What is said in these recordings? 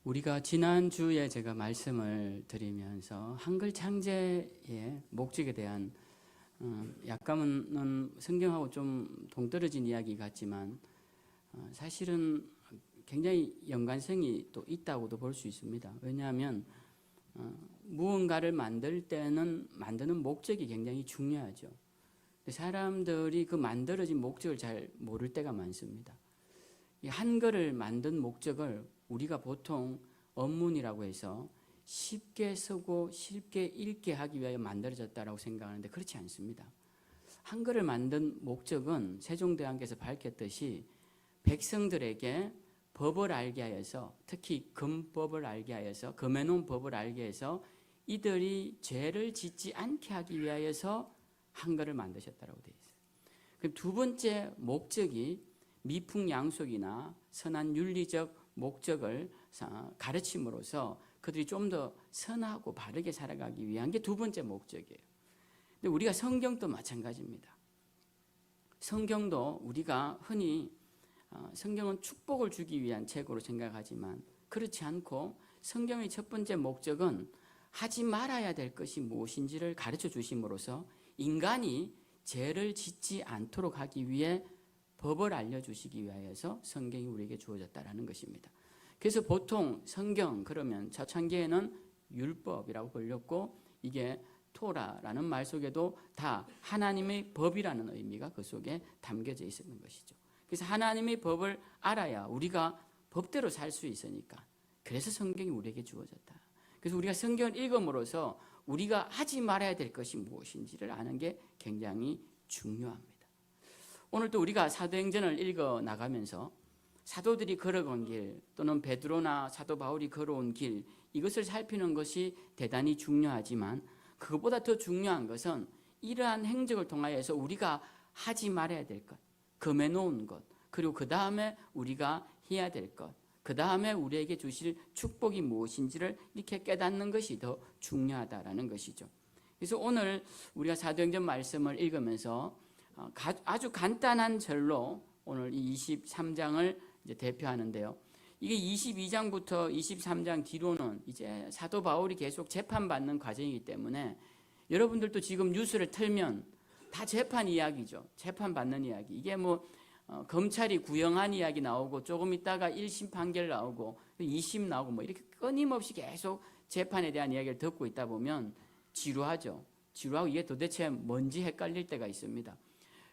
우리가 지난주에 제가 말씀을 드리면서 한글 창제의 목적에 대한 약간은 성경하고 좀 동떨어진 이야기 같지만 사실은 굉장히 연관성이 또 있다고도 볼 수 있습니다. 왜냐하면 무언가를 만들 때는 만드는 목적이 굉장히 중요하죠. 사람들이 그 만들어진 목적을 잘 모를 때가 많습니다. 이 한글을 만든 목적을 우리가 보통 언문이라고 해서 쉽게 쓰고 쉽게 읽게 하기 위하여 만들어졌다고 생각하는데 그렇지 않습니다. 한글을 만든 목적은 세종대왕께서 밝혔듯이 백성들에게 법을 알게 하여서, 특히 금법을 알게 하여서, 금해놓은 법을 알게 해서 이들이 죄를 짓지 않게 하기 위하여서 한글을 만드셨다고 되어 있어요. 그럼 두 번째 목적이 미풍양속이나 선한 윤리적 목적을 가르침으로써 그들이 좀 더 선하고 바르게 살아가기 위한 게 두 번째 목적이에요. 근데 우리가 성경도 마찬가지입니다. 성경도 우리가 흔히 성경은 축복을 주기 위한 책으로 생각하지만 그렇지 않고 성경의 첫 번째 목적은 하지 말아야 될 것이 무엇인지를 가르쳐 주심으로써 인간이 죄를 짓지 않도록 하기 위해 법을 알려주시기 위하여서 성경이 우리에게 주어졌다는 것입니다. 그래서 보통 성경 그러면 초창기에는 율법이라고 불렸고 이게 토라라는 말 속에도 다 하나님의 법이라는 의미가 그 속에 담겨져 있는 것이죠. 그래서 하나님의 법을 알아야 우리가 법대로 살 수 있으니까 그래서 성경이 우리에게 주어졌다. 그래서 우리가 성경을 읽음으로써 우리가 하지 말아야 될 것이 무엇인지를 아는 게 굉장히 중요합니다. 오늘 또 우리가 사도행전을 읽어 나가면서 사도들이 걸어간 길 또는 베드로나 사도 바울이 걸어온 길 이것을 살피는 것이 대단히 중요하지만 그것보다 더 중요한 것은 이러한 행적을 통하여서 우리가 하지 말아야 될 것, 금해놓은 것, 그리고 그 다음에 우리가 해야 될 것, 그 다음에 우리에게 주실 축복이 무엇인지를 이렇게 깨닫는 것이 더 중요하다라는 것이죠. 그래서 오늘 우리가 사도행전 말씀을 읽으면서 아주 간단한 절로 오늘 이 23장을 이제 대표하는데요. 이게 22장부터 23장 뒤로는 이제 사도 바울이 계속 재판받는 과정이기 때문에 여러분들도 지금 뉴스를 틀면 다 재판 이야기죠. 재판받는 이야기. 이게 뭐 검찰이 구형한 이야기 나오고 조금 있다가 1심 판결 나오고 2심 나오고 뭐 이렇게 끊임없이 계속 재판에 대한 이야기를 듣고 있다 보면 지루하죠. 지루하고 이게 도대체 뭔지 헷갈릴 때가 있습니다.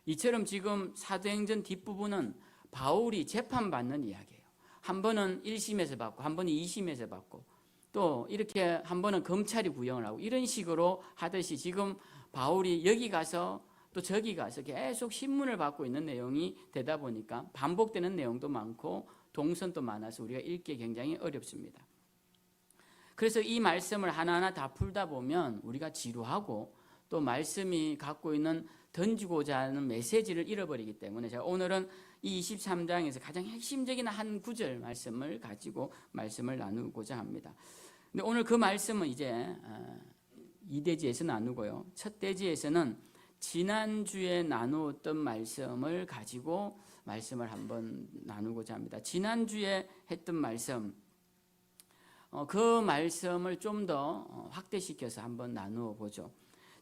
이처럼 지금 사도행전 뒷부분은 바울이 재판받는 이야기예요. 한 번은 1심에서 받고 한 번은 2심에서 받고 또 이렇게 한 번은 검찰이 구형을 하고 이런 식으로 하듯이 지금 바울이 여기 가서 또 저기 가서 계속 신문을 받고 있는 내용이 되다 보니까 반복되는 내용도 많고 동선도 많아서 우리가 읽기 굉장히 어렵습니다. 그래서 이 말씀을 하나하나 다 풀다 보면 우리가 지루하고 또 말씀이 갖고 있는 던지고자 하는 메시지를 잃어버리기 때문에 제가 오늘은 이 23장에서 가장 핵심적인 한 구절 말씀을 가지고 말씀을 나누고자 합니다. 근데 오늘 그 말씀은 이제 2대지에서 나누고요. 첫 대지에서는 지난주에 나누었던 말씀을 가지고 말씀을 한번 나누고자 합니다. 지난주에 했던 말씀, 그 말씀을 좀 더 확대시켜서 한번 나누어 보죠.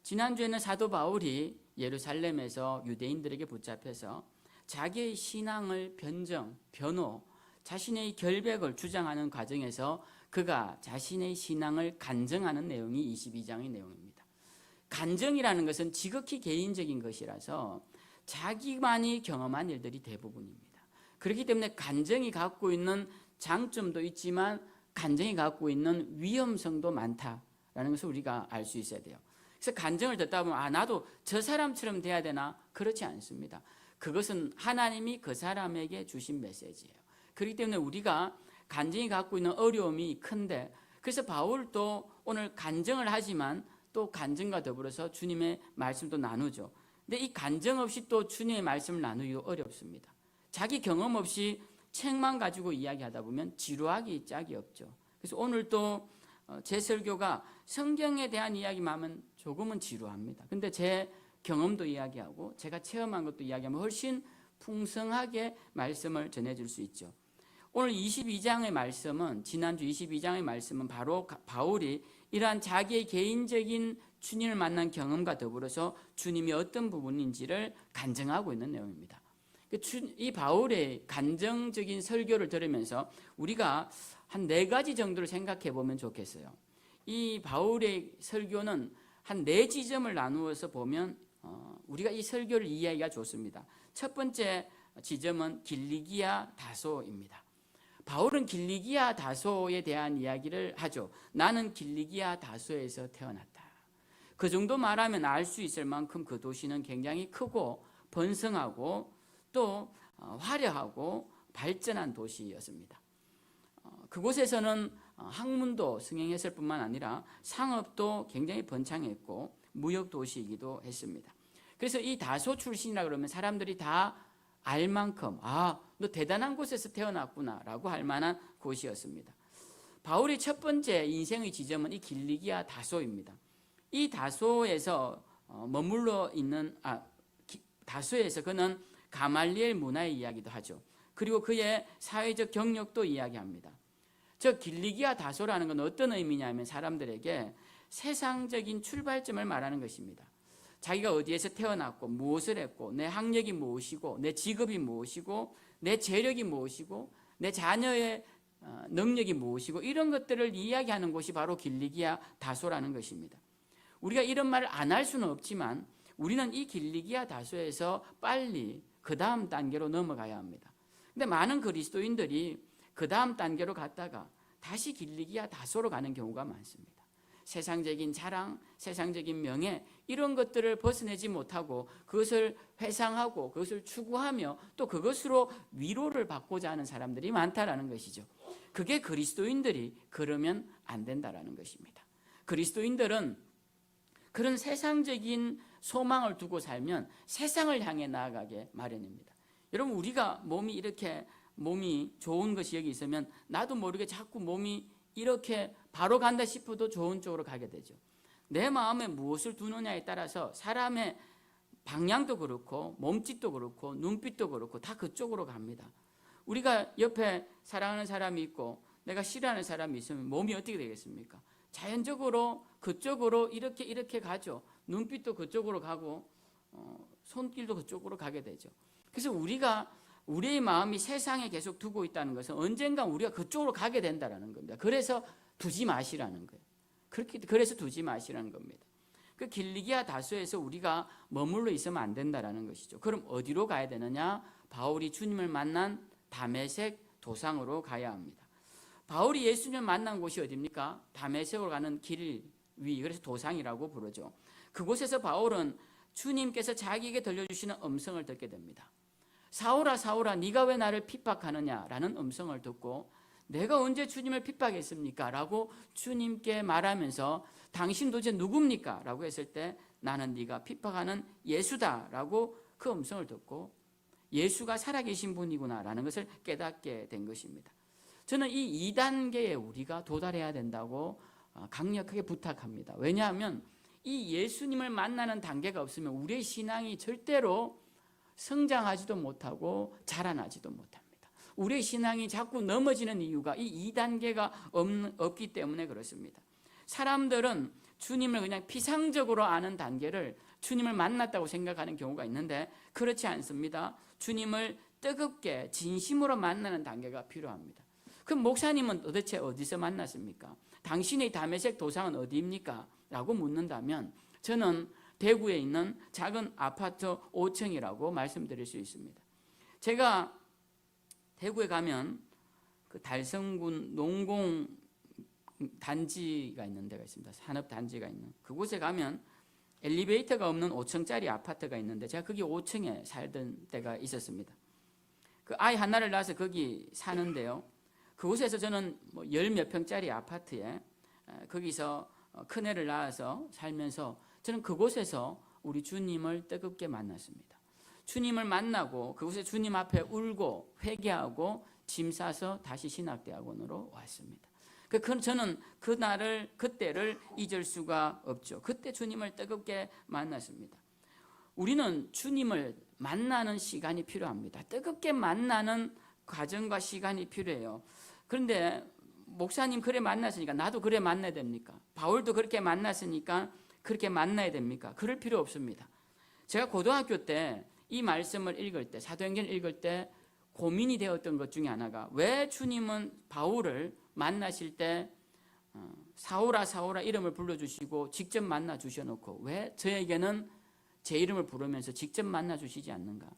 지난주에는 사도 바울이 예루살렘에서 유대인들에게 붙잡혀서 자기의 신앙을 변호, 자신의 결백을 주장하는 과정에서 그가 자신의 신앙을 간증하는 내용이 22장의 내용입니다. 간증이라는 것은 지극히 개인적인 것이라서 자기만이 경험한 일들이 대부분입니다. 그렇기 때문에 간증이 갖고 있는 장점도 있지만 간증이 갖고 있는 위험성도 많다라는 것을 우리가 알 수 있어야 돼요. 그래서 간증을 듣다 보면 나도 저 사람처럼 돼야 되나? 그렇지 않습니다. 그것은 하나님이 그 사람에게 주신 메시지예요. 그렇기 때문에 우리가 간증이 갖고 있는 어려움이 큰데 그래서 바울도 오늘 간증을 하지만 또 간증과 더불어서 주님의 말씀도 나누죠. 근데 이 간증 없이 또 주님의 말씀을 나누기도 어렵습니다. 자기 경험 없이 책만 가지고 이야기하다 보면 지루하기 짝이 없죠. 그래서 오늘 또 제 설교가 성경에 대한 이야기만 하면 조금은 지루합니다. 근데 제 경험도 이야기하고 제가 체험한 것도 이야기하면 훨씬 풍성하게 말씀을 전해줄 수 있죠. 오늘 22장의 말씀은, 지난주 22장의 말씀은 바로 바울이 이러한 자기의 개인적인 주님을 만난 경험과 더불어서 주님이 어떤 부분인지를 간증하고 있는 내용입니다. 이 바울의 간증적인 설교를 들으면서 우리가 한 4가지 정도를 생각해 보면 좋겠어요. 이 바울의 설교는 한 4지점을 나누어서 보면 우리가 이 설교를 이해하기가 좋습니다. 첫 번째 지점은 길리기아 다소입니다. 바울은 길리기아 다소에 대한 이야기를 하죠. 나는 길리기아 다소에서 태어났다. 그 정도 말하면 알 수 있을 만큼 그 도시는 굉장히 크고 번성하고 또 화려하고 발전한 도시였습니다. 그곳에서는 학문도 승행했을 뿐만 아니라 상업도 굉장히 번창했고 무역 도시이기도 했습니다. 그래서 이 다소 출신이라 그러면 사람들이 다 알 만큼 너 대단한 곳에서 태어났구나 라고 할 만한 곳이었습니다. 바울의 첫 번째 인생의 지점은 이 길리기아 다소입니다. 이 다소에서 머물러 있는 다소에서 그는 가말리엘 문화의 이야기도 하죠. 그리고 그의 사회적 경력도 이야기합니다. 저 길리기아 다소라는 건 어떤 의미냐면 사람들에게 세상적인 출발점을 말하는 것입니다. 자기가 어디에서 태어났고 무엇을 했고 내 학력이 무엇이고 내 직업이 무엇이고 내 재력이 무엇이고 내 자녀의 능력이 무엇이고 이런 것들을 이야기하는 곳이 바로 길리기아 다소라는 것입니다. 우리가 이런 말을 안 할 수는 없지만 우리는 이 길리기아 다소에서 빨리 그 다음 단계로 넘어가야 합니다. 근데 많은 그리스도인들이 그 다음 단계로 갔다가 다시 길리기아 다소로 가는 경우가 많습니다. 세상적인 자랑, 세상적인 명예 이런 것들을 벗어내지 못하고 그것을 회상하고 그것을 추구하며 또 그것으로 위로를 받고자 하는 사람들이 많다라는 것이죠. 그게 그리스도인들이 그러면 안 된다라는 것입니다. 그리스도인들은 그런 세상적인 소망을 두고 살면 세상을 향해 나아가게 마련입니다. 여러분 우리가 몸이 좋은 것이 여기 있으면 나도 모르게 자꾸 몸이 이렇게 바로 간다 싶어도 좋은 쪽으로 가게 되죠. 내 마음에 무엇을 두느냐에 따라서 사람의 방향도 그렇고 몸짓도 그렇고 눈빛도 그렇고 다 그쪽으로 갑니다. 우리가 옆에 사랑하는 사람이 있고 내가 싫어하는 사람이 있으면 몸이 어떻게 되겠습니까? 자연적으로 그쪽으로 이렇게 가죠. 눈빛도 그쪽으로 가고 손길도 그쪽으로 가게 되죠. 그래서 우리의 마음이 세상에 계속 두고 있다는 것은 언젠가 우리가 그쪽으로 가게 된다는 겁니다. 그래서 두지 마시라는 거예요. 그래서 두지 마시라는 겁니다. 그 길리기아 다소에서 우리가 머물러 있으면 안 된다는 것이죠. 그럼 어디로 가야 되느냐? 바울이 주님을 만난 다메섹 도상으로 가야 합니다. 바울이 예수님을 만난 곳이 어디입니까? 다메섹으로 가는 길 위, 그래서 도상이라고 부르죠. 그곳에서 바울은 주님께서 자기에게 들려주시는 음성을 듣게 됩니다. 사울아 사울아 네가 왜 나를 핍박하느냐라는 음성을 듣고 내가 언제 주님을 핍박했습니까? 라고 주님께 말하면서 당신 도대체 누굽니까? 라고 했을 때 나는 네가 핍박하는 예수다 라고 그 음성을 듣고 예수가 살아계신 분이구나 라는 것을 깨닫게 된 것입니다. 저는 이 2단계에 우리가 도달해야 된다고 강력하게 부탁합니다. 왜냐하면 이 예수님을 만나는 단계가 없으면 우리의 신앙이 절대로 성장하지도 못하고 자라나지도 못합니다. 우리의 신앙이 자꾸 넘어지는 이유가 이 2단계가 없기 때문에 그렇습니다. 사람들은 주님을 그냥 피상적으로 아는 단계를 주님을 만났다고 생각하는 경우가 있는데 그렇지 않습니다. 주님을 뜨겁게 진심으로 만나는 단계가 필요합니다. 그럼 목사님은 도대체 어디서 만났습니까? 당신의 다메섹 도상은 어디입니까? 라고 묻는다면 저는 대구에 있는 작은 아파트 5층이라고 말씀드릴 수 있습니다. 제가 대구에 가면 그 달성군 농공 단지가 있는 데가 있습니다. 산업 단지가 있는 그곳에 가면 엘리베이터가 없는 5층짜리 아파트가 있는데 제가 거기 5층에 살던 때가 있었습니다. 그 아이 하나를 낳아서 거기 사는데요. 그곳에서 저는 열 몇 평짜리 아파트에 거기서 큰애를 낳아서 살면서 저는 그곳에서 우리 주님을 뜨겁게 만났습니다. 주님을 만나고 그곳에 주님 앞에 울고 회개하고 짐 싸서 다시 신학대학원으로 왔습니다. 저는 그때를 잊을 수가 없죠. 그때 주님을 뜨겁게 만났습니다. 우리는 주님을 만나는 시간이 필요합니다. 뜨겁게 만나는 과정과 시간이 필요해요. 그런데 목사님 그래 만났으니까 나도 그래 만나야 됩니까? 바울도 그렇게 만났으니까 그렇게 만나야 됩니까? 그럴 필요 없습니다. 제가 고등학교 때 이 말씀을 읽을 때, 사도행전을 읽을 때 고민이 되었던 것 중에 하나가, 왜 주님은 바울을 만나실 때 사울아 사울아 이름을 불러주시고 직접 만나 주셔놓고 왜 저에게는 제 이름을 부르면서 직접 만나 주시지 않는가?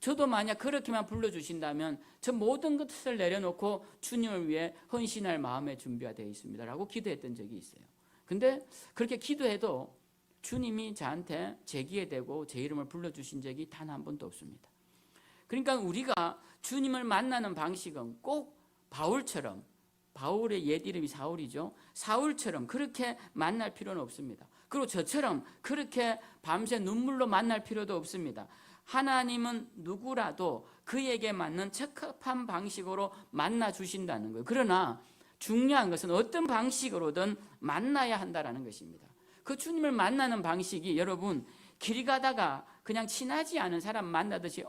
저도 만약 그렇게만 불러주신다면 저 모든 것을 내려놓고 주님을 위해 헌신할 마음의 준비가 되어 있습니다 라고 기도했던 적이 있어요. 근데 그렇게 기도해도 주님이 저한테 제기에 대고 제 이름을 불러주신 적이 단 한 번도 없습니다. 그러니까 우리가 주님을 만나는 방식은 꼭 바울처럼, 바울의 옛 이름이 사울이죠, 사울처럼 그렇게 만날 필요는 없습니다. 그리고 저처럼 그렇게 밤새 눈물로 만날 필요도 없습니다. 하나님은 누구라도 그에게 맞는 적합한 방식으로 만나 주신다는 거예요. 그러나 중요한 것은 어떤 방식으로든 만나야 한다는 것입니다. 그 주님을 만나는 방식이 여러분 길 가다가 그냥 친하지 않은 사람 만나듯이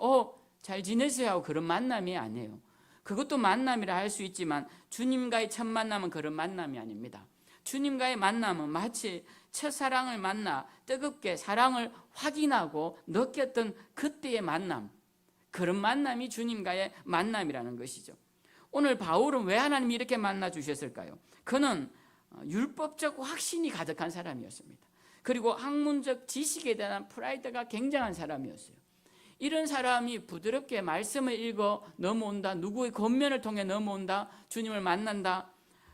잘 지내세요 하고 그런 만남이 아니에요. 그것도 만남이라 할 수 있지만 주님과의 첫 만남은 그런 만남이 아닙니다. 주님과의 만남은 마치 첫사랑을 만나 뜨겁게 사랑을 확인하고 느꼈던 그때의 만남, 그런 만남이 주님과의 만남이라는 것이죠. 오늘 바울은 왜 하나님이 이렇게 만나 주셨을까요? 그는 율법적 확신이 가득한 사람이었습니다. 그리고 학문적 지식에 대한 프라이드가 굉장한 사람이었어요. 이런 사람이 부드럽게 말씀을 읽어 넘어온다, 누구의 권면을 통해 넘어온다, 주님을 만난다,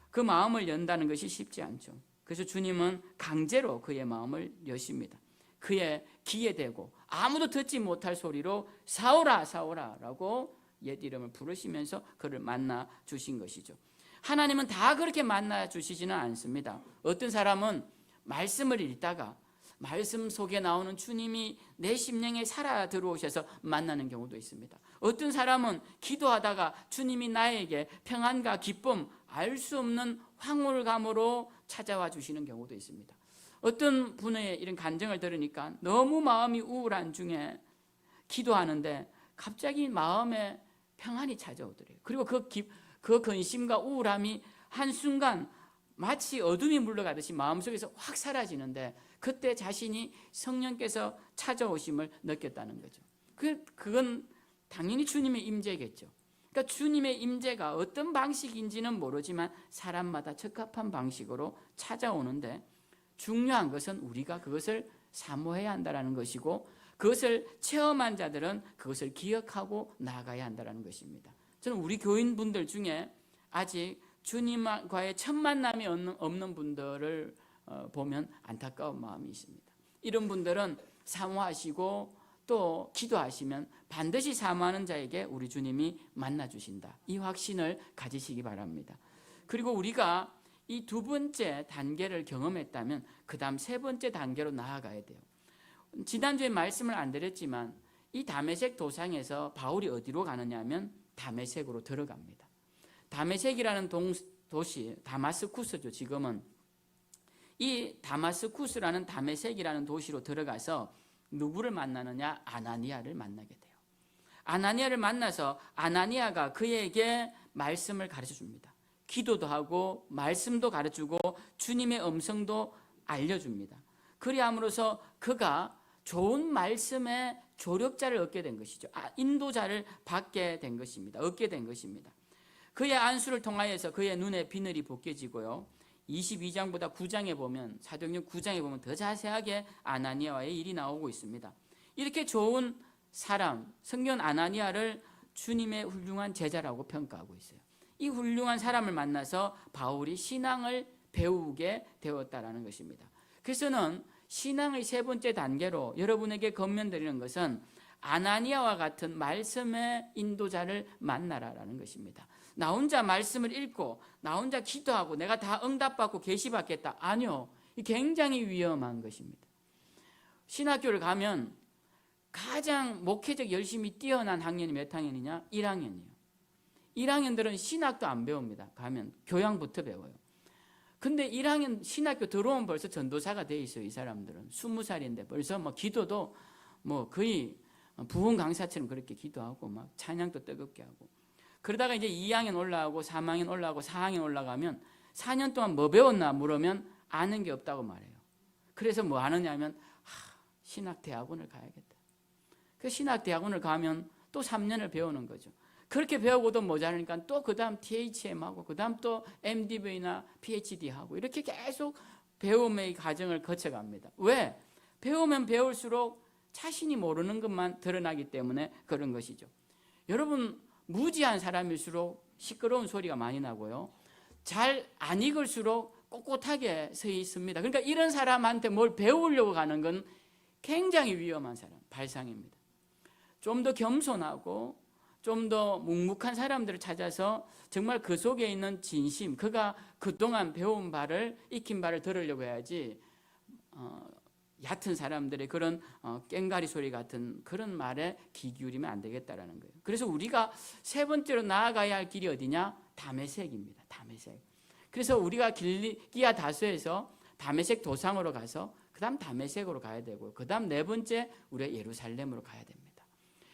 그 마음을 연다는 것이 쉽지 않죠. 그래서 주님은 강제로 그의 마음을 여십니다. 그의 귀에 대고 아무도 듣지 못할 소리로 사울아 사울아 라고 옛 이름을 부르시면서 그를 만나 주신 것이죠. 하나님은 다 그렇게 만나 주시지는 않습니다. 어떤 사람은 말씀을 읽다가 말씀 속에 나오는 주님이 내 심령에 살아 들어오셔서 만나는 경우도 있습니다. 어떤 사람은 기도하다가 주님이 나에게 평안과 기쁨, 알 수 없는 황홀감으로 찾아와 주시는 경우도 있습니다. 어떤 분의 이런 간증을 들으니까 너무 마음이 우울한 중에 기도하는데 갑자기 마음에 평안이 찾아오더래요. 그리고 그 근심과 우울함이 한순간 마치 어둠이 물러가듯이 마음속에서 확 사라지는데 그때 자신이 성령께서 찾아오심을 느꼈다는 거죠. 그건 당연히 주님의 임재겠죠. 그러니까 주님의 임재가 어떤 방식인지는 모르지만 사람마다 적합한 방식으로 찾아오는데 중요한 것은 우리가 그것을 사모해야 한다는 것이고 그것을 체험한 자들은 그것을 기억하고 나아가야 한다는 것입니다. 저는 우리 교인분들 중에 아직 주님과의 첫 만남이 없는 분들을 보면 안타까운 마음이 있습니다. 이런 분들은 사모하시고 또 기도하시면 반드시 사모하는 자에게 우리 주님이 만나주신다. 이 확신을 가지시기 바랍니다. 그리고 우리가 이 두 번째 단계를 경험했다면 그 다음 세 번째 단계로 나아가야 돼요. 지난주에 말씀을 안 드렸지만 이 다메섹 도상에서 바울이 어디로 가느냐 하면 다메섹으로 들어갑니다. 다메섹이라는 도시, 다마스쿠스죠. 지금은 이 다마스쿠스라는 다메섹이라는 도시로 들어가서 누구를 만나느냐? 아나니아를 만나게 돼요. 아나니아를 만나서 아나니아가 그에게 말씀을 가르쳐 줍니다. 기도도 하고 말씀도 가르치고 주님의 음성도 알려줍니다. 그리함으로써 그가 좋은 말씀의 조력자를 얻게 된 것이죠. 인도자를 얻게 된 것입니다. 그의 안수를 통하여서 그의 눈에 비늘이 벗겨지고요. 22장보다 9장에 보면, 사도행전 9장에 보면 더 자세하게 아나니아와의 일이 나오고 있습니다. 이렇게 좋은 사람, 성경 아나니아를 주님의 훌륭한 제자라고 평가하고 있어요. 이 훌륭한 사람을 만나서 바울이 신앙을 배우게 되었다는 것입니다. 그래서는 신앙의 세 번째 단계로 여러분에게 권면드리는 것은 아나니아와 같은 말씀의 인도자를 만나라라는 것입니다. 나 혼자 말씀을 읽고 나 혼자 기도하고 내가 다 응답받고 계시받겠다. 아니요. 굉장히 위험한 것입니다. 신학교를 가면 가장 목회적 열심히 뛰어난 학년이 몇 학년이냐? 1학년이에요. 1학년들은 신학도 안 배웁니다. 가면 교양부터 배워요. 근데 1학년 신학교 들어오면 벌써 전도사가 돼 있어요. 이 사람들은 20살인데 벌써 기도도 거의 부흥 강사처럼 그렇게 기도하고 막 찬양도 뜨겁게 하고. 그러다가 이제 2학년 올라가고 3학년 올라가고 4학년 올라가면 4년 동안 뭐 배웠나 물으면 아는 게 없다고 말해요. 그래서 뭐 하느냐면 신학대학원을 가야겠다. 그 신학대학원을 가면 또 3년을 배우는 거죠. 그렇게 배우고도 모자라니까 또 그 다음 THM하고 그 다음 또 MDV나 PhD하고 이렇게 계속 배움의 과정을 거쳐갑니다. 왜? 배우면 배울수록 자신이 모르는 것만 드러나기 때문에 그런 것이죠. 여러분, 무지한 사람일수록 시끄러운 소리가 많이 나고요, 잘 안 익을수록 꼿꼿하게 서 있습니다. 그러니까 이런 사람한테 뭘 배우려고 가는 건 굉장히 위험한 사람, 발상입니다. 좀 더 겸손하고 좀 더 묵묵한 사람들을 찾아서 정말 그 속에 있는 진심, 그가 그동안 배운 바를, 익힌 바를 들으려고 해야지 얕은 사람들의 그런 깽가리 소리 같은 그런 말에 귀 기울이면 안 되겠다라는 거예요. 그래서 우리가 세 번째로 나아가야 할 길이 어디냐? 다메섹입니다. 다메섹. 그래서 우리가 길기야 다소에서 다메섹 도상으로 가서 그 다음 다메섹으로 가야 되고, 그 다음 네 번째 우리가 예루살렘으로 가야 됩니다.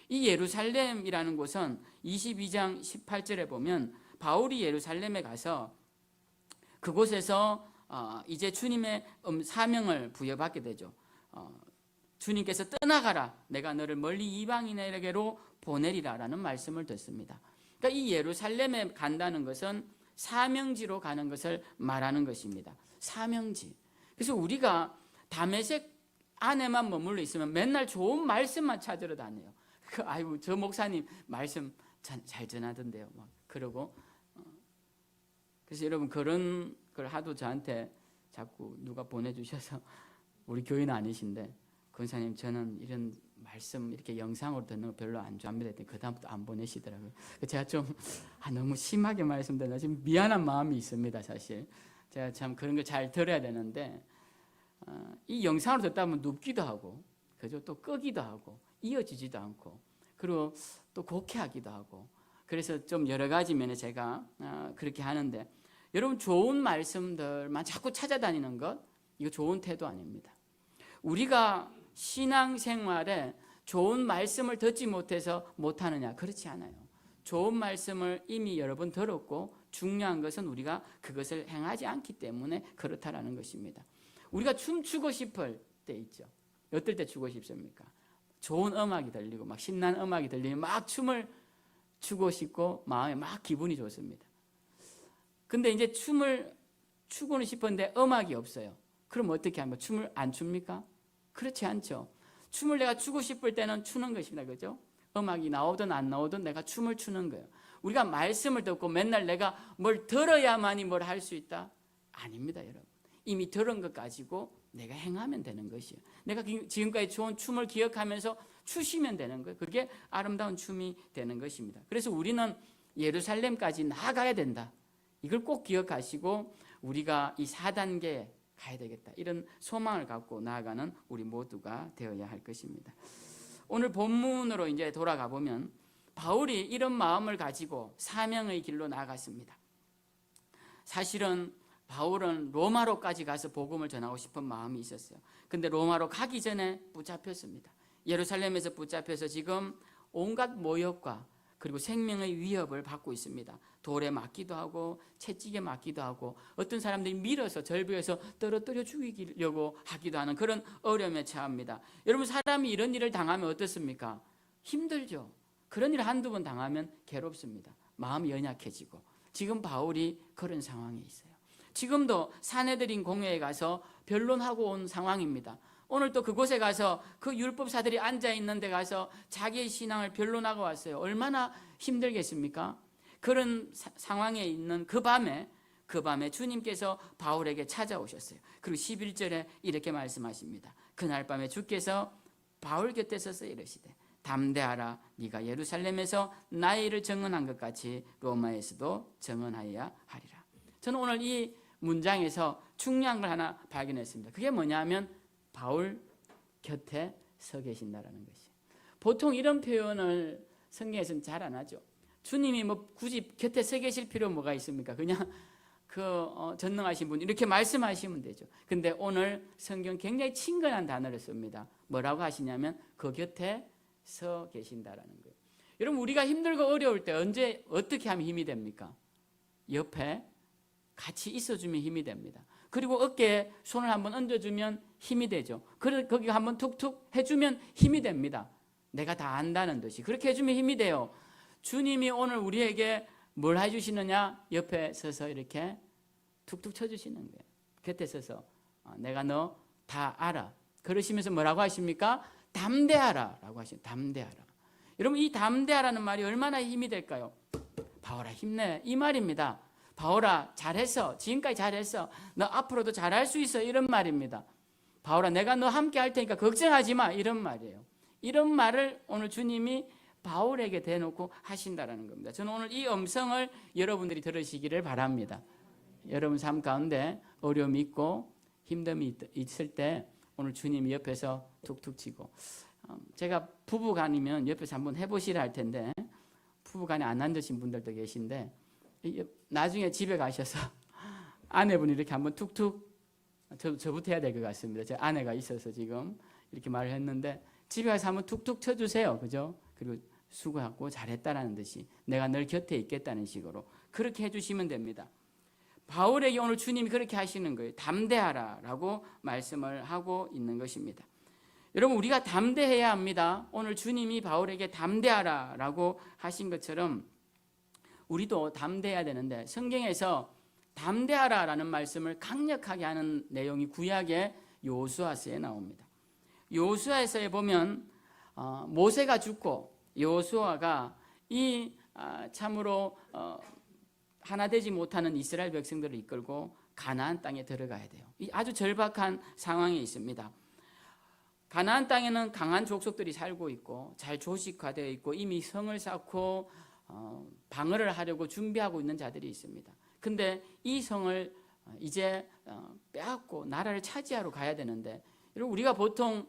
이 예루살렘이라는 곳은 22장 18절에 보면 바울이 예루살렘에 가서 그곳에서 이제 주님의 사명을 부여받게 되죠. 주님께서 떠나가라, 내가 너를 멀리 이방인에게로 보내리라라는 말씀을 듣습니다. 그러니까 이 예루살렘에 간다는 것은 사명지로 가는 것을 말하는 것입니다. 사명지. 그래서 우리가 다메섹 안에만 머물러 있으면 맨날 좋은 말씀만 찾으러 다녀요. 아이고, 저 목사님 말씀 잘 전하던데요, 막 그러고. 그래서 여러분, 그런 걸 하도 저한테 자꾸 누가 보내주셔서, 우리 교인 아니신데, 권사님 저는 이런 말씀 이렇게 영상으로 듣는 거 별로 안 좋아합니다 했더니 그 다음부터 안 보내시더라고요. 제가 좀 너무 심하게 말씀드려서 지금 미안한 마음이 있습니다. 사실 제가 참 그런 걸 잘 들어야 되는데, 이 영상으로 듣다 보면 눕기도 하고, 그죠? 또 끄기도 하고, 이어지지도 않고, 그리고 또 곡해하기도 하고, 그래서 좀 여러 가지 면에 제가 그렇게 하는데, 여러분, 좋은 말씀들만 자꾸 찾아다니는 것, 이거 좋은 태도 아닙니다. 우리가 신앙생활에 좋은 말씀을 듣지 못해서 못하느냐? 그렇지 않아요. 좋은 말씀을 이미 여러 번 들었고, 중요한 것은 우리가 그것을 행하지 않기 때문에 그렇다라는 것입니다. 우리가 춤추고 싶을 때 있죠. 어떨 때 추고 싶습니까? 좋은 음악이 들리고 막 신나는 음악이 들리면 막 춤을 추고 싶고 마음에 막 기분이 좋습니다. 근데 이제 춤을 추고는 싶은데 음악이 없어요. 그럼 어떻게 합니까? 춤을 안 춥니까? 그렇지 않죠. 춤을 내가 추고 싶을 때는 추는 것입니다. 그죠? 음악이 나오든 안 나오든 내가 춤을 추는 거예요. 우리가 말씀을 듣고 맨날 내가 뭘 들어야만이 뭘 할 수 있다? 아닙니다, 여러분. 이미 들은 것 가지고 내가 행하면 되는 것이에요. 내가 지금까지 좋은 춤을 기억하면서 추시면 되는 거예요. 그게 아름다운 춤이 되는 것입니다. 그래서 우리는 예루살렘까지 나아가야 된다. 이걸 꼭 기억하시고 우리가 이 4단계에 가야 되겠다, 이런 소망을 갖고 나아가는 우리 모두가 되어야 할 것입니다. 오늘 본문으로 이제 돌아가 보면 바울이 이런 마음을 가지고 사명의 길로 나아갔습니다. 사실은 바울은 로마로까지 가서 복음을 전하고 싶은 마음이 있었어요. 근데 로마로 가기 전에 붙잡혔습니다. 예루살렘에서 붙잡혀서 지금 온갖 모욕과 그리고 생명의 위협을 받고 있습니다. 돌에 맞기도 하고 채찍에 맞기도 하고 어떤 사람들이 밀어서 절벽에서 떨어뜨려 죽이려고 하기도 하는 그런 어려움에 처합니다. 여러분, 사람이 이런 일을 당하면 어떻습니까? 힘들죠. 그런 일을 한두 번 당하면 괴롭습니다. 마음이 연약해지고, 지금 바울이 그런 상황에 있어요. 지금도 사내들인 공회에 가서 변론하고 온 상황입니다. 오늘 또 그곳에 가서 그 율법사들이 앉아있는 데 가서 자기의 신앙을 변론하고 왔어요. 얼마나 힘들겠습니까? 그런 상황에 있는 그 밤에 주님께서 바울에게 찾아오셨어요. 그리고 11절에 이렇게 말씀하십니다. 그날 밤에 주께서 바울 곁에 서서 이르시되 담대하라, 네가 예루살렘에서 나의 일을 증언한 것 같이 로마에서도 증언하여야 하리라. 저는 오늘 이 문장에서 중요한 걸 하나 발견했습니다. 그게 뭐냐면 바울 곁에 서 계신다라는 것이. 보통 이런 표현을 성경에서는 잘 안 하죠. 주님이 뭐 굳이 곁에 서 계실 필요 뭐가 있습니까? 그냥 전능하신 분 이렇게 말씀하시면 되죠. 근데 오늘 성경 굉장히 친근한 단어를 씁니다. 뭐라고 하시냐면 그 곁에 서 계신다라는 거예요. 여러분 우리가 힘들고 어려울 때 언제 어떻게 하면 힘이 됩니까? 옆에 같이 있어주면 힘이 됩니다. 그리고 어깨에 손을 한번 얹어주면 힘이 되죠. 그래서 거기 한번 툭툭 해주면 힘이 됩니다. 내가 다 안다는 듯이 그렇게 해주면 힘이 돼요. 주님이 오늘 우리에게 뭘 해주시느냐? 옆에 서서 이렇게 툭툭 쳐주시는 거예요. 곁에 서서 내가 너 다 알아. 그러시면서 뭐라고 하십니까? 담대하라 라고 하시죠. 담대하라. 여러분 이 담대하라는 말이 얼마나 힘이 될까요? 바울아 힘내 이 말입니다. 바울아 잘했어. 지금까지 잘했어. 너 앞으로도 잘할 수 있어. 이런 말입니다. 바울아 내가 너 함께 할 테니까 걱정하지 마. 이런 말이에요. 이런 말을 오늘 주님이 바울에게 대놓고 하신다라는 겁니다. 저는 오늘 이 음성을 여러분들이 들으시기를 바랍니다. 여러분 삶 가운데 어려움이 있고 힘듦이 있을 때 오늘 주님이 옆에서 툭툭 치고 제가 부부간이면 옆에서 한번 해보시라 할 텐데 부부간에 안 앉으신 분들도 계신데 나중에 집에 가셔서 아내분이 이렇게 한번 툭툭 저부터 해야 될 것 같습니다. 제 아내가 있어서 지금 이렇게 말을 했는데 집에 가서 한번 툭툭 쳐주세요. 그죠? 그리고 수고하고 잘했다라는 듯이 내가 늘 곁에 있겠다는 식으로 그렇게 해주시면 됩니다. 바울에게 오늘 주님이 그렇게 하시는 거예요. 담대하라 라고 말씀을 하고 있는 것입니다. 여러분 우리가 담대해야 합니다. 오늘 주님이 바울에게 담대하라 라고 하신 것처럼 우리도 담대해야 되는데 성경에서 담대하라 라는 말씀을 강력하게 하는 내용이 구약의 여호수아서에 나옵니다. 여호수아서에 보면 모세가 죽고 여호수아가 이 참으로 하나 되지 못하는 이스라엘 백성들을 이끌고 가나안 땅에 들어가야 돼요. 이 아주 절박한 상황에 있습니다. 가나안 땅에는 강한 족속들이 살고 있고 잘 조직화되어 있고 이미 성을 쌓고 방어를 하려고 준비하고 있는 자들이 있습니다. 근데 이 성을 이제 빼앗고 나라를 차지하러 가야 되는데 우리가 보통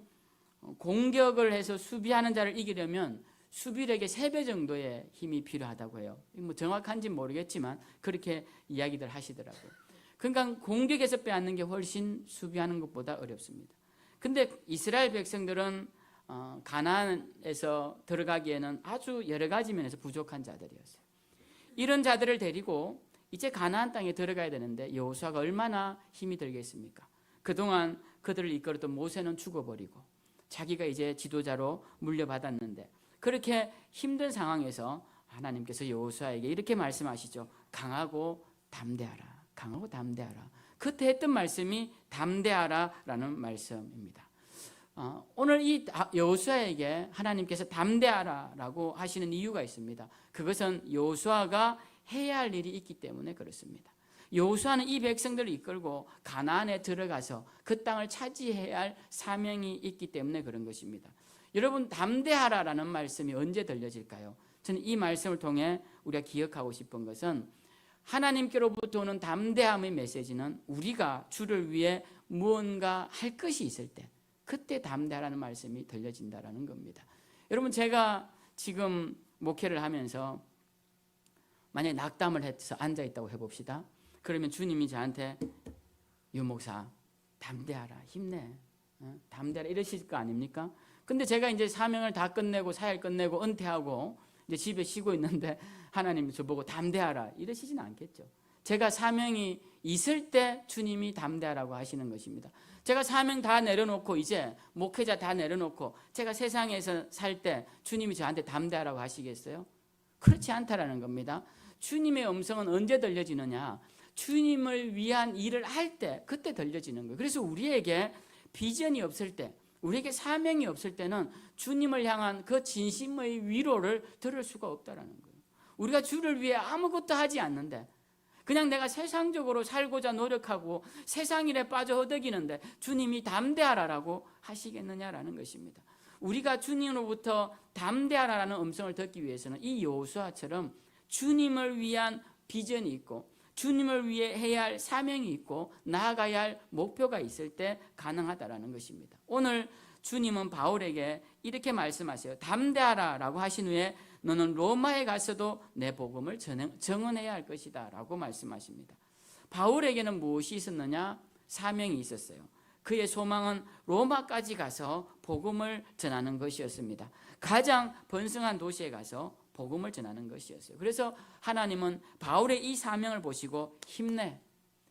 공격을 해서 수비하는 자를 이기려면 수비력의 3배 정도의 힘이 필요하다고 해요. 뭐 정확한지 모르겠지만 그렇게 이야기들 하시더라고요. 그러니까 공격에서 빼앗는 게 훨씬 수비하는 것보다 어렵습니다. 근데 이스라엘 백성들은 가나안에서 들어가기에는 아주 여러 가지 면에서 부족한 자들이었어요. 이런 자들을 데리고 이제 가나안 땅에 들어가야 되는데 여호수아가 얼마나 힘이 들겠습니까? 그동안 그들을 이끌었던 모세는 죽어버리고 자기가 이제 지도자로 물려받았는데 그렇게 힘든 상황에서 하나님께서 여호수아에게 이렇게 말씀하시죠. 강하고 담대하라. 강하고 담대하라. 그때 했던 말씀이 담대하라라는 말씀입니다. 오늘 이 여호수아에게 하나님께서 담대하라라고 하시는 이유가 있습니다. 그것은 여호수아가 해야 할 일이 있기 때문에 그렇습니다. 여호수아는 이 백성들을 이끌고 가나안에 들어가서 그 땅을 차지해야 할 사명이 있기 때문에 그런 것입니다. 여러분 담대하라라는 말씀이 언제 들려질까요? 저는 이 말씀을 통해 우리가 기억하고 싶은 것은 하나님께로부터 오는 담대함의 메시지는 우리가 주를 위해 무언가 할 것이 있을 때 그때 담대하라는 말씀이 들려진다라는 겁니다. 여러분 제가 지금 목회를 하면서 만약에 낙담을 해서 앉아있다고 해봅시다. 그러면 주님이 저한테 유 목사 담대하라 힘내 담대하라 이러실 거 아닙니까? 근데 제가 이제 사명을 다 끝내고 사역 끝내고 은퇴하고 이제 집에 쉬고 있는데 하나님이 저보고 담대하라 이러시진 않겠죠. 제가 사명이 있을 때 주님이 담대하라고 하시는 것입니다. 제가 사명 다 내려놓고 이제 목회자 다 내려놓고 제가 세상에서 살 때 주님이 저한테 담대하라고 하시겠어요? 그렇지 않다라는 겁니다. 주님의 음성은 언제 들려지느냐? 주님을 위한 일을 할 때 그때 들려지는 거예요. 그래서 우리에게 비전이 없을 때 우리에게 사명이 없을 때는 주님을 향한 그 진심의 위로를 들을 수가 없다라는 거예요. 우리가 주를 위해 아무것도 하지 않는데 그냥 내가 세상적으로 살고자 노력하고 세상 일에 빠져 허덕이는데 주님이 담대하라라고 하시겠느냐라는 것입니다. 우리가 주님으로부터 담대하라라는 음성을 듣기 위해서는 이 여호수아처럼 주님을 위한 비전이 있고 주님을 위해 해야 할 사명이 있고 나아가야 할 목표가 있을 때 가능하다라는 것입니다. 오늘 주님은 바울에게 이렇게 말씀하세요. 담대하라라고 하신 후에 너는 로마에 가서도 내 복음을 증언해야 할 것이다 라고 말씀하십니다. 바울에게는 무엇이 있었느냐? 사명이 있었어요. 그의 소망은 로마까지 가서 복음을 전하는 것이었습니다. 가장 번성한 도시에 가서 복음을 전하는 것이었어요. 그래서 하나님은 바울의 이 사명을 보시고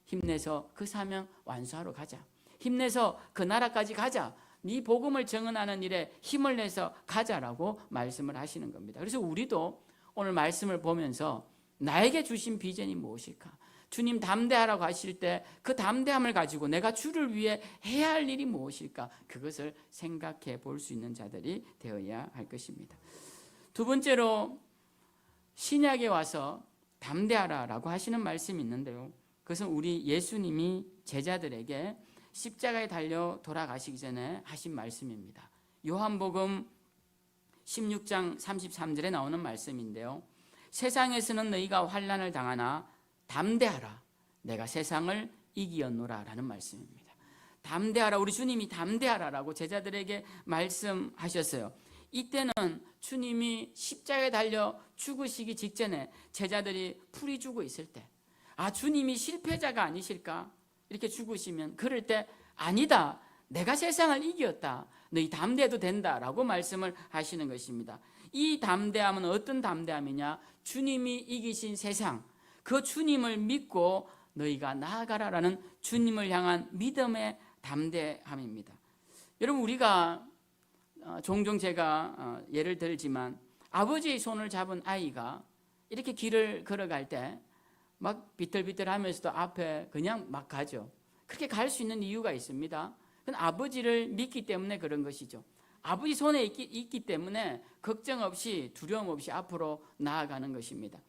힘내서 그 사명 완수하러 가자. 힘내서 그 나라까지 가자. 네 복음을 증언하는 일에 힘을 내서 가자라고 말씀을 하시는 겁니다. 그래서 우리도 오늘 말씀을 보면서 나에게 주신 비전이 무엇일까? 주님 담대하라고 하실 때 그 담대함을 가지고 내가 주를 위해 해야 할 일이 무엇일까? 그것을 생각해 볼 수 있는 자들이 되어야 할 것입니다. 두 번째로 신약에 와서 담대하라라고 하시는 말씀이 있는데요. 그것은 우리 예수님이 제자들에게 십자가에 달려 돌아가시기 전에 하신 말씀입니다. 요한복음 16장 33절에 나오는 말씀인데요. 세상에서는 너희가 환난을 당하나 담대하라. 내가 세상을 이기었노라 라는 말씀입니다. 담대하라. 우리 주님이 담대하라라고 제자들에게 말씀하셨어요. 이때는 주님이 십자가에 달려 죽으시기 직전에 제자들이 풀이 주고 있을 때, 주님이 실패자가 아니실까? 이렇게 죽으시면 그럴 때 아니다. 내가 세상을 이겼다. 너희 담대해도 된다라고 말씀을 하시는 것입니다. 이 담대함은 어떤 담대함이냐? 주님이 이기신 세상, 그 주님을 믿고 너희가 나아가라라는 주님을 향한 믿음의 담대함입니다. 여러분, 우리가 종종 제가 예를 들지만 아버지의 손을 잡은 아이가 이렇게 길을 걸어갈 때 막 비틀비틀하면서도 앞에 그냥 막 가죠. 그렇게 갈 수 있는 이유가 있습니다. 그건 아버지를 믿기 때문에 그런 것이죠. 아버지 손에 있기 때문에 걱정 없이 두려움 없이 앞으로 나아가는 것입니다.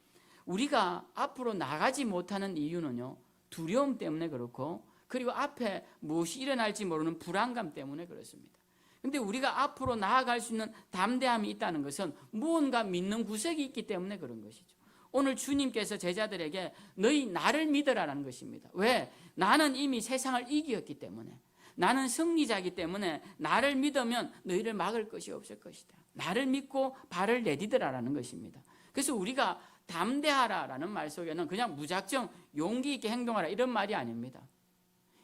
우리가 앞으로 나가지 못하는 이유는요, 두려움 때문에 그렇고, 그리고 앞에 무엇이 일어날지 모르는 불안감 때문에 그렇습니다. 그런데 우리가 앞으로 나아갈 수 있는 담대함이 있다는 것은 무언가 믿는 구석이 있기 때문에 그런 것이죠. 오늘 주님께서 제자들에게 너희 나를 믿으라라는 것입니다. 왜? 나는 이미 세상을 이기었기 때문에, 나는 승리자이기 때문에 나를 믿으면 너희를 막을 것이 없을 것이다. 나를 믿고 발을 내디디라라는 것입니다. 그래서 우리가 담대하라라는 말 속에는 그냥 무작정 용기 있게 행동하라 이런 말이 아닙니다.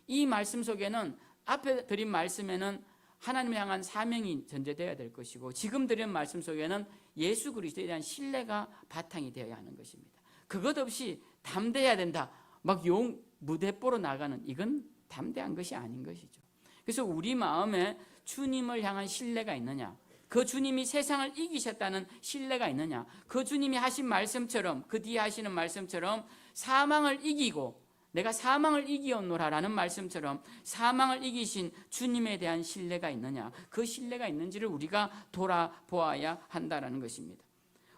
이 말씀 속에는, 앞에 드린 말씀에는 하나님을 향한 사명이 전제되어야 될 것이고, 지금 드린 말씀 속에는 예수 그리스도에 대한 신뢰가 바탕이 되어야 하는 것입니다. 그것 없이 담대해야 된다, 막 무대뽀로 나가는, 이건 담대한 것이 아닌 것이죠. 그래서 우리 마음에 주님을 향한 신뢰가 있느냐, 그 주님이 세상을 이기셨다는 신뢰가 있느냐, 그 주님이 하신 말씀처럼, 그 뒤에 하시는 말씀처럼 사망을 이기고 내가 사망을 이기었노라라는 말씀처럼 사망을 이기신 주님에 대한 신뢰가 있느냐, 그 신뢰가 있는지를 우리가 돌아보아야 한다는 것입니다.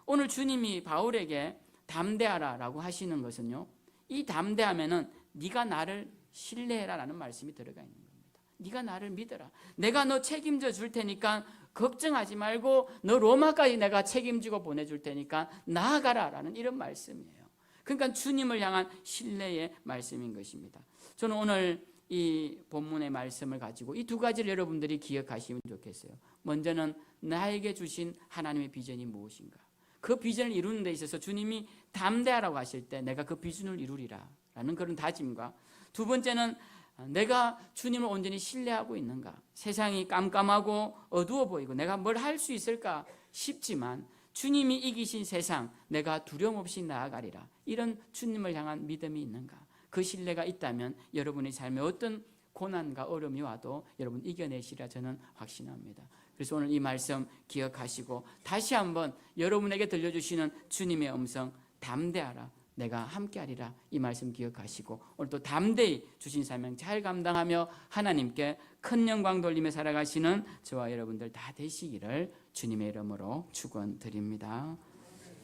오늘 주님이 바울에게 담대하라라고 하시는 것은요, 이 담대함에는 네가 나를 신뢰해라라는 말씀이 들어가 있는 겁니다. 네가 나를 믿어라. 내가 너 책임져 줄 테니까 걱정하지 말고 너 로마까지 내가 책임지고 보내줄 테니까 나아가라라는 이런 말씀이에요. 그러니까 주님을 향한 신뢰의 말씀인 것입니다. 저는 오늘 이 본문의 말씀을 가지고 이 두 가지를 여러분들이 기억하시면 좋겠어요. 먼저는 나에게 주신 하나님의 비전이 무엇인가? 그 비전을 이루는 데 있어서 주님이 담대하라고 하실 때 내가 그 비전을 이루리라 라는 그런 다짐과, 두 번째는 내가 주님을 온전히 신뢰하고 있는가? 세상이 깜깜하고 어두워 보이고 내가 뭘 할 수 있을까 싶지만 주님이 이기신 세상 내가 두려움 없이 나아가리라, 이런 주님을 향한 믿음이 있는가? 그 신뢰가 있다면 여러분의 삶에 어떤 고난과 어려움이 와도 여러분 이겨내시리라 저는 확신합니다. 그래서 오늘 이 말씀 기억하시고 다시 한번 여러분에게 들려주시는 주님의 음성, 담대하라, 내가 함께하리라, 이 말씀 기억하시고 오늘 또 담대히 주신 사명 잘 감당하며 하나님께 큰 영광 돌리며 살아가시는 저와 여러분들 다 되시기를 주님의 이름으로 축원드립니다.